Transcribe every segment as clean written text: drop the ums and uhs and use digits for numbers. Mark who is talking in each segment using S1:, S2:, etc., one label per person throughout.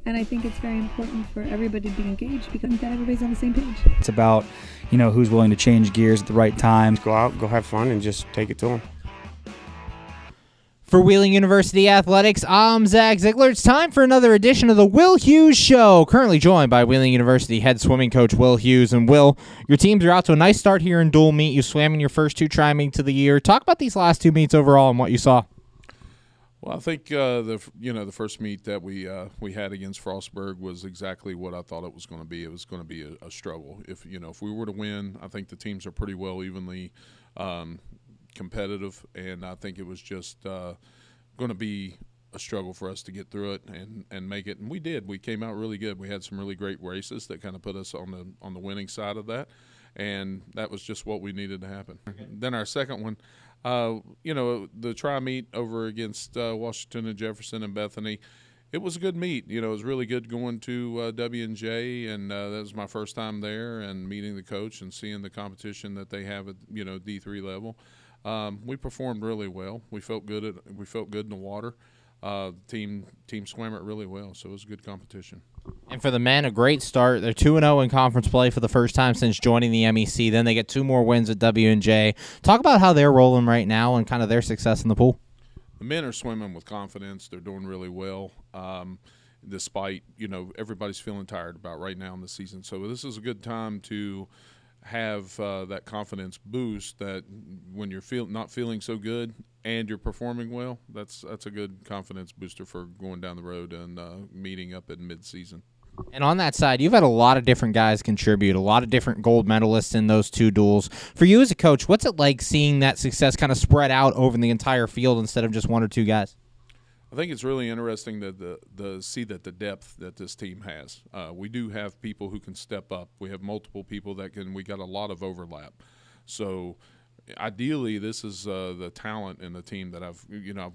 S1: And I think it's very important for everybody to be engaged because that everybody's on the same page.
S2: It's about, who's willing to change gears at the right time.
S3: Go out, go have fun, and just take it to them.
S4: For Wheeling University Athletics, I'm Zach Ziegler. It's time for another edition of the Will Hughes Show. Currently joined by Wheeling University head swimming coach Will Hughes. And Will, your teams are out to a nice start here in dual meet. You swam in your first 2 tri-meets of the year. Talk about these last 2 meets overall and what you saw.
S5: Well, I think the first meet that we had against Frostburg was exactly what I thought it was going to be. It was going to be a struggle. If we were to win, I think the teams are pretty well evenly competitive, and I think it was just going to be a struggle for us to get through it and make it. And we did. We came out really good. We had some really great races that kind of put us on the winning side of that, and that was just what we needed to happen. Then our second one. The tri-meet over against Washington and Jefferson and Bethany, it was a good meet. It was really good going to W&J, and that was my first time there and meeting the coach and seeing the competition that they have at D3 level. We performed really well. We felt good in the water. Team swam it really well, so it was a good competition.
S4: And for the men, a great start. They're 2-0 in conference play for the first time since joining the MEC. Then they get 2 more wins at W&J. Talk about how they're rolling right now and kind of their success in the pool.
S5: The men are swimming with confidence. They're doing really well, despite everybody's feeling tired about right now in the season. So this is a good time to have that confidence boost. That when you're not feeling so good and you're performing well, that's a good confidence booster for going down the road and meeting up in mid-season.
S4: And on that side, you've had a lot of different guys contribute, a lot of different gold medalists in those 2 duels. For you as a coach, what's it like seeing that success kind of spread out over the entire field instead of just 1 or 2 guys?
S5: I think it's really interesting to see that the depth that this team has. We do have people who can step up. We have multiple people that can. We got a lot of overlap. So ideally, this is the talent in the team that I've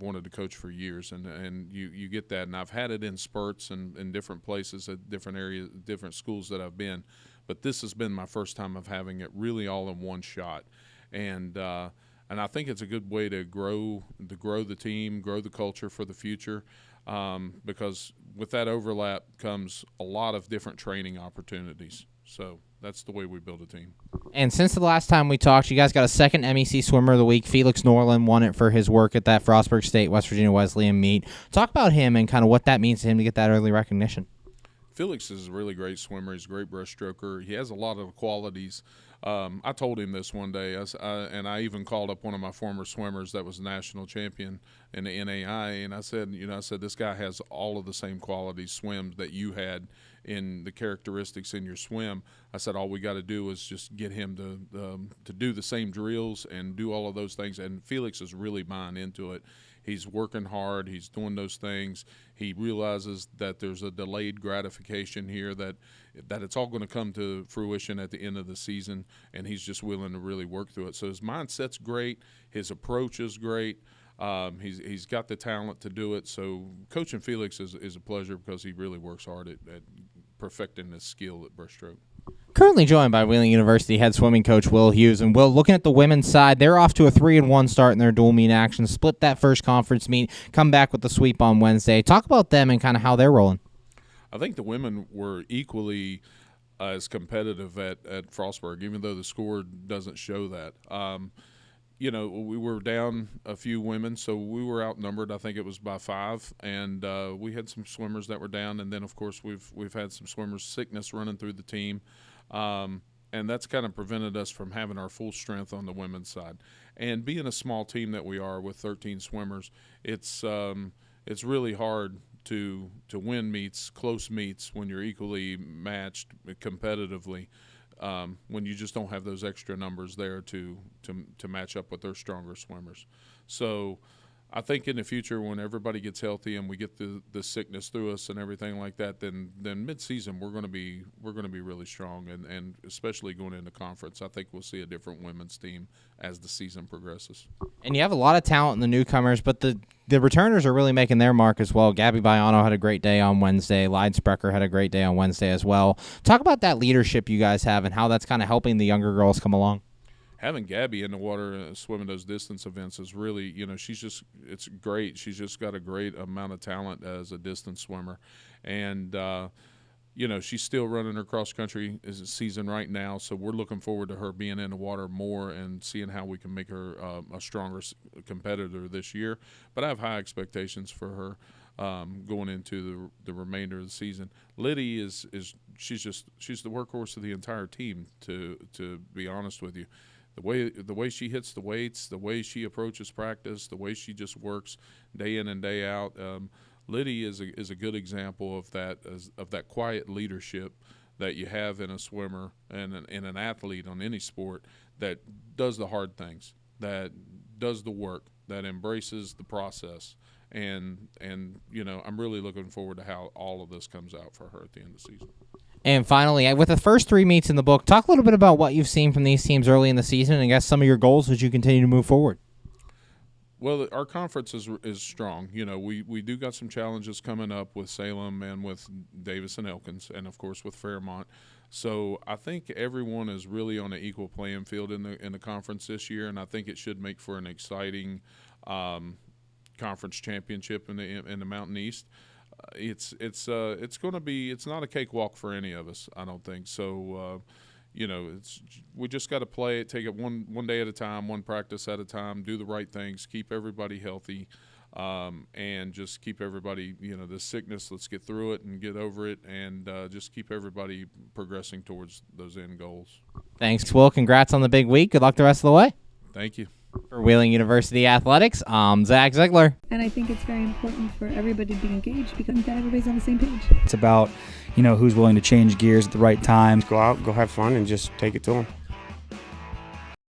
S5: wanted to coach for years, and you get that. And I've had it in spurts and in different places at different areas, different schools that I've been. But this has been my first time of having it really all in one shot, and I think it's a good way to grow the team, grow the culture for the future, because with that overlap comes a lot of different training opportunities. So that's the way we build a team.
S4: And since the last time we talked, you guys got a second MEC Swimmer of the Week. Felix Norland won it for his work at that Frostburg State, West Virginia Wesleyan meet. Talk about him and kind of what that means to him to get that early recognition.
S5: Felix is a really great swimmer. He's a great breaststroker. He has a lot of qualities. I told him this one day, and I even called up one of my former swimmers that was a national champion in the NAI, and I said, this guy has all of the same qualities, swims that you had in the characteristics in your swim. I said, all we got to do is just get him to do the same drills and do all of those things, and Felix is really buying into it. He's working hard. He's doing those things. He realizes that there's a delayed gratification here, that it's all going to come to fruition at the end of the season, and he's just willing to really work through it. So his mindset's great. His approach is great. He's got the talent to do it. So coaching Felix is a pleasure because he really works hard at perfecting his skill at breaststroke.
S4: Currently joined by Wheeling University head swimming coach Will Hughes. And Will, looking at the women's side, they're off to a 3-1 start in their dual meet action, split that first conference meet, come back with the sweep on Wednesday. Talk about them and kind of how they're rolling.
S5: I think the women were equally as competitive at Frostburg, even though the score doesn't show that. We were down a few women, so we were outnumbered. I think it was by 5, and we had some swimmers that were down, and then of course we've had some swimmers sickness running through the team, and that's kind of prevented us from having our full strength on the women's side. And being a small team that we are with 13 swimmers, it's really hard to win meets, close meets, when you're equally matched competitively. When you just don't have those extra numbers there to match up with their stronger swimmers. So I think in the future, when everybody gets healthy and we get the sickness through us and everything like that, then mid-season we're going to be really strong, and especially going into conference, I think we'll see a different women's team as the season progresses. And
S4: you have a lot of talent in the newcomers, but the returners are really making their mark as well. Gabby Baiano had a great day on Wednesday. Lyde Sprecher had a great day on Wednesday as well. Talk about that leadership you guys have and how that's kind of helping the younger girls come along.
S5: having Gabby in the water swimming those distance events is really, it's great. She's just got a great amount of talent as a distance swimmer. And, she's still running her cross-country season right now, so we're looking forward to her being in the water more and seeing how we can make her a stronger competitor this year. But I have high expectations for her going into the remainder of the season. Liddy she's the workhorse of the entire team. To be honest with you, the way she hits the weights, the way she approaches practice, the way she just works day in and day out. Liddy is a good example of that quiet leadership that you have in a swimmer and in an athlete on any sport that does the hard things, that does the work, that embraces the process. And I'm really looking forward to how all of this comes out for her at the end of the season.
S4: And finally, with the first 3 meets in the book, talk a little bit about what you've seen from these teams early in the season and I guess some of your goals as you continue to move forward.
S5: Well, our conference is strong. We do got some challenges coming up with Salem and with Davis and Elkins, and of course with Fairmont. So I think everyone is really on an equal playing field in the conference this year, and I think it should make for an exciting conference championship in the Mountain East. It's going to be. It's not a cakewalk for any of us, I don't think. So. We just got to play it, take it one day at a time, one practice at a time, do the right things, keep everybody healthy, and just keep everybody, the sickness, let's get through it and get over it, and just keep everybody progressing towards those end goals.
S4: Thanks, Will. Congrats on the big week. Good luck the rest of the way.
S5: Thank you.
S4: For Wheeling University Athletics, I'm Zach Ziegler.
S1: And I think it's very important for everybody to be engaged because that everybody's on the same page.
S2: It's about, who's willing to change gears at the right time.
S3: Go out, go have fun, and just take it to them.